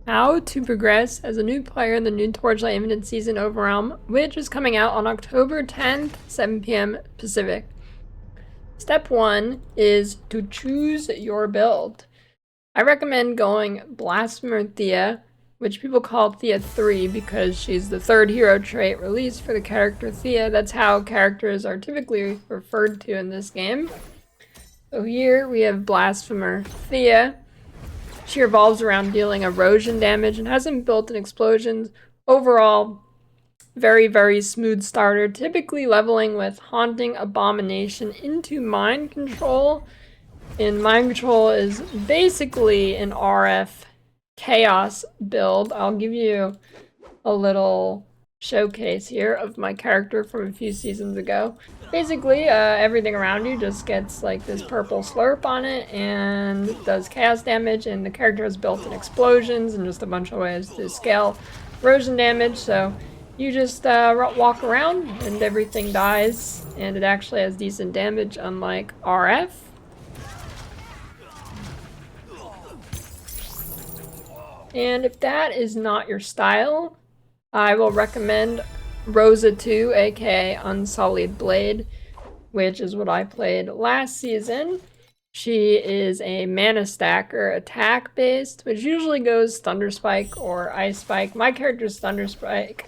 how to progress as a new player in the new Torchlight Infinite Season Overrealm, which is coming out on October 10th, 7 p.m. Pacific. Step 1 is to choose your build. I recommend going Blasphemer Thea, which people call Thea 3 because she's the third hero trait released for the character Thea. That's how characters are typically referred to in this game. So here we have Blasphemer Thea. She revolves around dealing erosion damage and hasn't built in explosions. Overall, very, very smooth starter, typically leveling with Haunting Abomination into Mind Control. And Mind Control is basically an RF chaos build. I'll give you a little showcase here of my character from a few seasons ago. Basically, everything around you just gets like this purple slurp on it and does chaos damage, and the character is built in explosions and just a bunch of ways to scale erosion damage. So you just walk around and everything dies, and it actually has decent damage unlike RF. And if that is not your style, I will recommend Rosa 2, aka Unsullied Blade, which is what I played last season. She is a mana stacker, attack based, which usually goes Thunder Spike or Ice Spike. My character is Thunder Spike,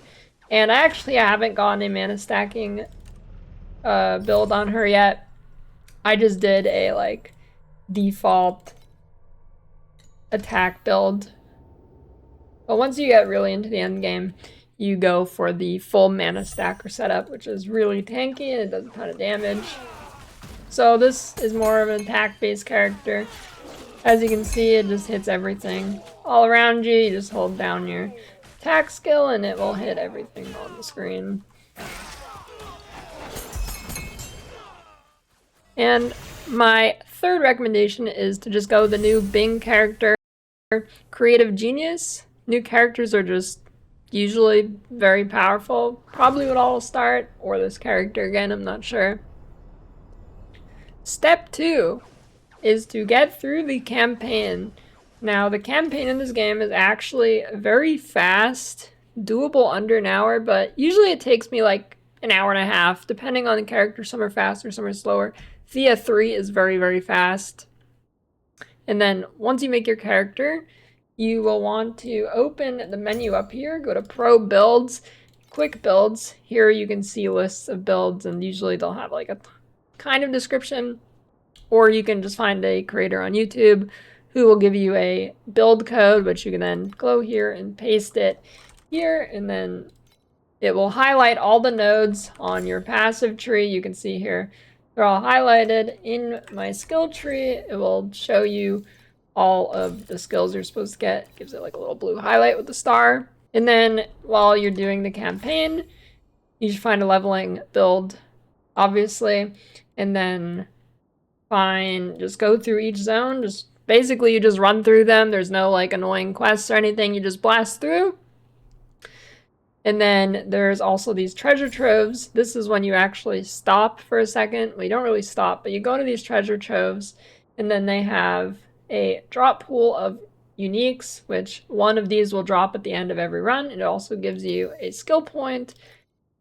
and I actually haven't gotten a mana stacking build on her yet. I just did a like default attack build. But once you get really into the end game, you go for the full mana stacker setup, which is really tanky and it does a ton of damage. So this is more of an attack-based character. As you can see, it just hits everything all around you. You just hold down your attack skill and it will hit everything on the screen. And my third recommendation is to just go with the new Bing character, Creative Genius. New characters are just usually very powerful. Probably would all start, or this character again, I'm not sure. Step 2 is to get through the campaign. Now, the campaign in this game is actually very fast, doable under an hour, but usually it takes me like an hour and a half, depending on the character. Some are faster, some are slower. Thea 3 is very, very fast. And then once you make your character, you will want to open the menu up here, go to Pro Builds, Quick Builds. Here you can see lists of builds, and usually they'll have like a kind of description, or you can just find a creator on YouTube who will give you a build code, which you can then go here and paste it here, and then it will highlight all the nodes on your passive tree. You can see here they're all highlighted. In my skill tree, it will show you all of the skills you're supposed to get. It gives it like a little blue highlight with the star. And then while you're doing the campaign, you should find a leveling build, obviously, and then just go through each zone. Just basically you just run through them. There's no like annoying quests or anything. You just blast through. And then there's also these treasure troves. This is when you actually stop for a second. Well, you don't really stop, but you go to these treasure troves, and then they have a drop pool of uniques, which one of these will drop at the end of every run. It also gives you a skill point,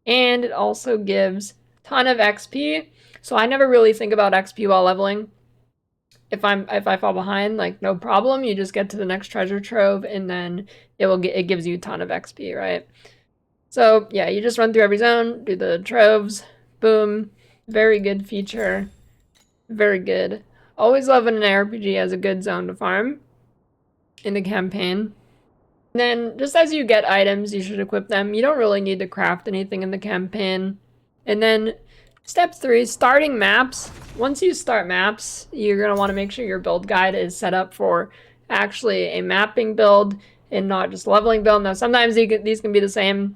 and it also gives a ton of XP. So I never really think about XP while leveling. If I fall behind, like no problem. You just get to the next treasure trove, and then it gives you a ton of XP, right? So yeah, you just run through every zone, do the troves, boom. Very good feature, very good. Always love when an RPG has a good zone to farm in the campaign. And then just as you get items, you should equip them. You don't really need to craft anything in the campaign. And then step 3, starting maps. Once you start maps, you're going to want to make sure your build guide is set up for actually a mapping build and not just leveling build. Now, sometimes these can be the same,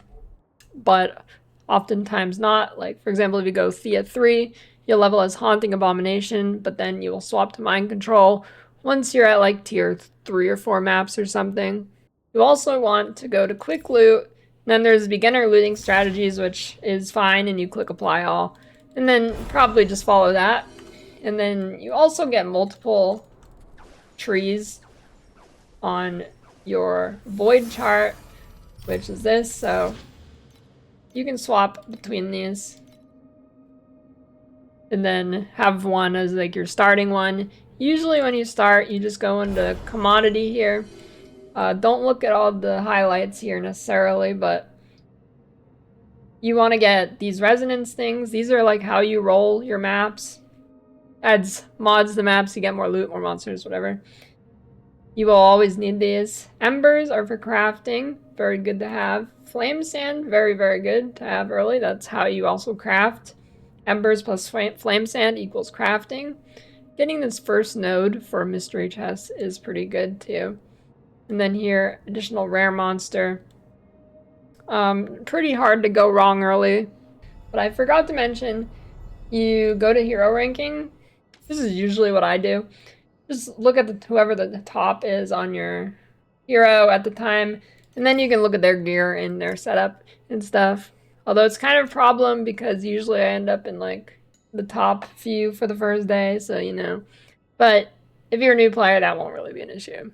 but oftentimes not. Like, for example, if you go Thea 3, you'll level as Haunting Abomination, but then you will swap to Mind Control once you're at like tier 3 or 4 maps or something. You also want to go to Quick Loot. Then there's Beginner Looting Strategies, which is fine, and you click Apply All. And then probably just follow that. And then you also get multiple trees on your void chart, which is this, so you can swap between these. And then have one as like your starting one. Usually when you start, you just go into commodity here. Don't look at all the highlights here necessarily, but you want to get these resonance things. These are like how you roll your maps. Adds mods to the maps, you get more loot, more monsters, whatever. You will always need these. Embers are for crafting, very good to have. Flame sand, very, very good to have early. That's how you also craft. Embers plus flame sand equals crafting. Getting this first node for mystery chest is pretty good too. And then here, additional rare monster. Pretty hard to go wrong early. But I forgot to mention, you go to hero ranking. This is usually what I do. Just look at whoever the top is on your hero at the time, and then you can look at their gear and their setup and stuff. Although it's kind of a problem because usually I end up in like the top few for the first day, so you know. But if you're a new player, that won't really be an issue.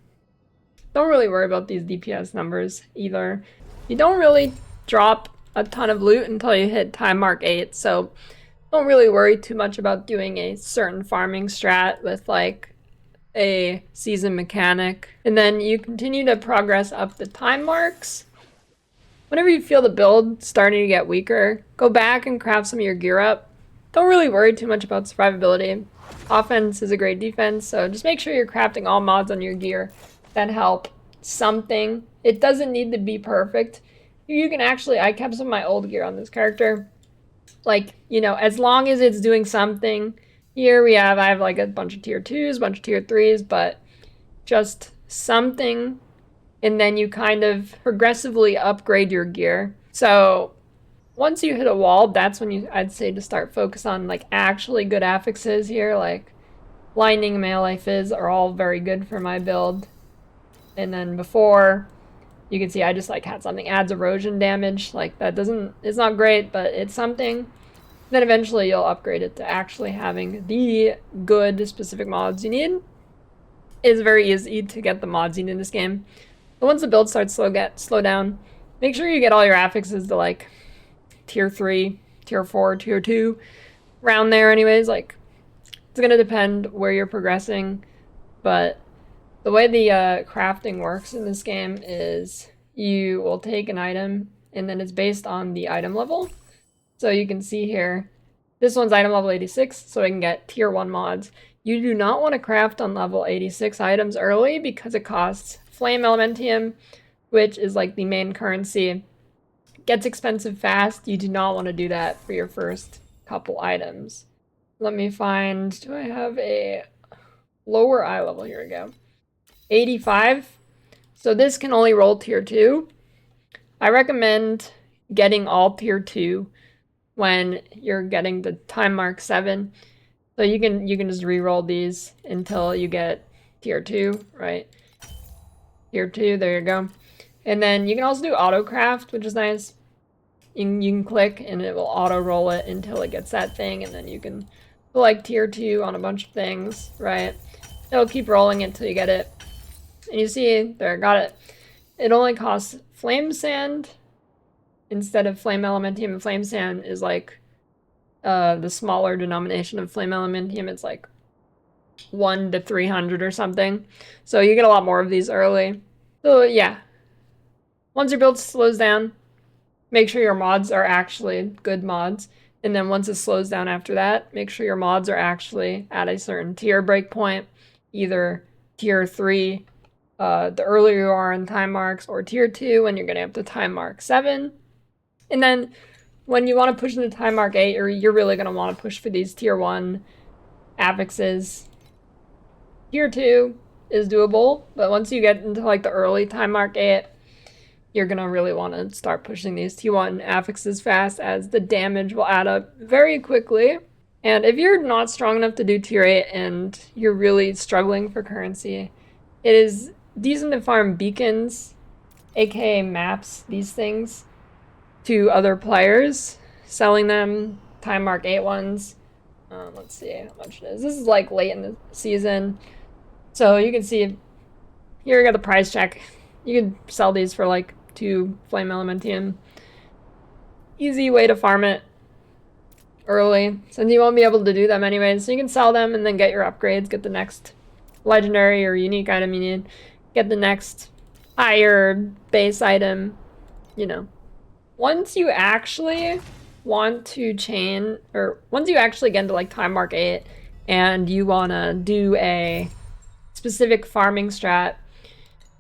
Don't really worry about these DPS numbers either. You don't really drop a ton of loot until you hit time mark 8, so don't really worry too much about doing a certain farming strat with like a season mechanic. And then you continue to progress up the time marks. Whenever you feel the build starting to get weaker, go back and craft some of your gear up. Don't really worry too much about survivability. Offense is a great defense, so just make sure you're crafting all mods on your gear that help something. It doesn't need to be perfect. You can actually, I kept some of my old gear on this character. Like, you know, as long as it's doing something. Here I have like a bunch of tier 2s, a bunch of tier 3s, but just something, and then you kind of progressively upgrade your gear. So once you hit a wall, that's when I'd say to start focus on like actually good affixes here, like Lightning and Melee Fizz are all very good for my build. And then before, you can see I just like had something adds erosion damage. Like that it's not great, but it's something. Then eventually you'll upgrade it to actually having the good specific mods you need. It's very easy to get the mods you need in this game. But once the build starts slow down, make sure you get all your affixes to like tier 3, tier 4, tier 2, around there anyways. Like it's gonna depend where you're progressing, but the way the crafting works in this game is you will take an item and then it's based on the item level. So you can see here, this one's item level 86, so I can get tier 1 mods. You do not want to craft on level 86 items early because it costs Flame Elementium, which is like the main currency. It gets expensive fast. You do not want to do that for your first couple items. Let me find, do I have a lower eye level? Here we go. 85. So this can only roll tier 2. I recommend getting all tier 2 when you're getting the time mark 7. So you can just re-roll these until you get tier 2, right? Tier 2, there you go. And then you can also do auto craft, which is nice. You can click and it will auto roll it until it gets that thing, and then you can put like tier 2 on a bunch of things, right? It'll keep rolling until you get it. And you see, there, got it. It only costs flame sand instead of flame elementium, and flame sand is like the smaller denomination of flame elementium. It's like 1 to 300 or something. So you get a lot more of these early. So yeah, once your build slows down, make sure your mods are actually good mods. And then once it slows down after that, make sure your mods are actually at a certain tier breakpoint, either tier 3, the earlier you are in time marks, or tier 2 when you're getting up to time mark 7. And then when you want to push into time mark 8, or you're really going to want to push for these tier 1 affixes. Tier 2 is doable, but once you get into like the early time mark 8, you're going to really want to start pushing these tier 1 affixes fast, as the damage will add up very quickly. And if you're not strong enough to do tier 8 and you're really struggling for currency, it is decent to farm beacons, aka maps, these things, to other players, selling them time mark 8 ones. Let's see how much it is. This is like late in the season. So you can see here, I got the price check. You could sell these for like 2 flame elementium. Easy way to farm it early, since you won't be able to do them anyways. So you can sell them and then get your upgrades, get the next legendary or unique item you need, get the next higher base item, you know. Once you actually want to chain, or once you actually get into like time mark 8 and you want to do a specific farming strat,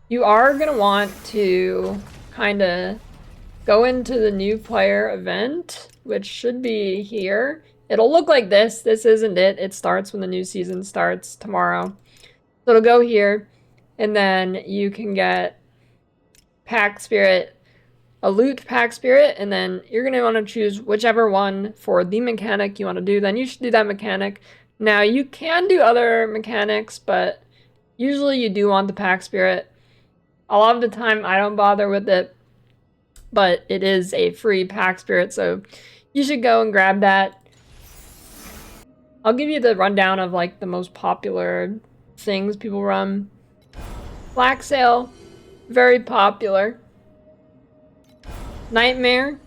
you are going to want to kind of go into the new player event, which should be here. It'll look like this. This isn't it. It starts when the new season starts tomorrow. So it'll go here, and then you can get Pack Spirit, a loot Pack Spirit, and then you're going to want to choose whichever one for the mechanic you want to do. Then you should do that mechanic. Now, you can do other mechanics, but usually you do want the Pack Spirit. A lot of the time, I don't bother with it, but it is a free Pack Spirit, so you should go and grab that. I'll give you the rundown of like the most popular things people run. Black Sail, very popular. Nightmare,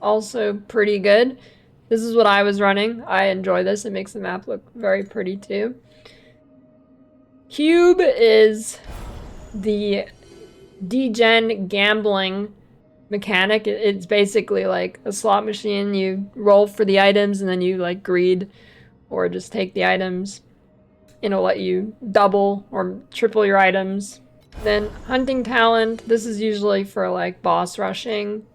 also pretty good. This is what I was running. I enjoy this. It makes the map look very pretty too. Cube is the degen gambling mechanic. It's basically like a slot machine. You roll for the items and then you like greed or just take the items. It'll let you double or triple your items. Then hunting talent. This is usually for like boss rushing.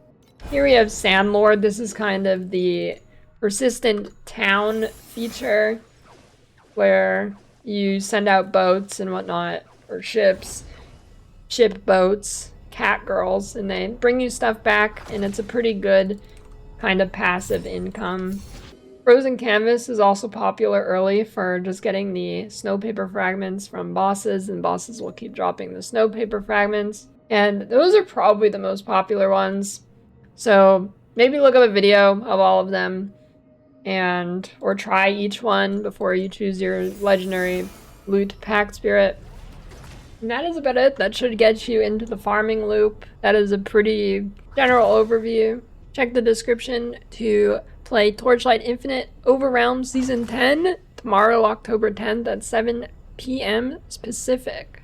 Here we have Sandlord. This is kind of the persistent town feature where you send out boats and whatnot, or ships, ship boats, cat girls, and they bring you stuff back, and it's a pretty good kind of passive income. Frozen Canvas is also popular early for just getting the snow paper fragments from bosses, and bosses will keep dropping the snow paper fragments. And those are probably the most popular ones. So maybe look up a video of all of them or try each one before you choose your legendary loot Pack Spirit. And that is about it. That should get you into the farming loop. That is a pretty general overview. Check the description to play Torchlight Infinite Overrealm Season 10 tomorrow, October 10th at 7 p.m. Pacific.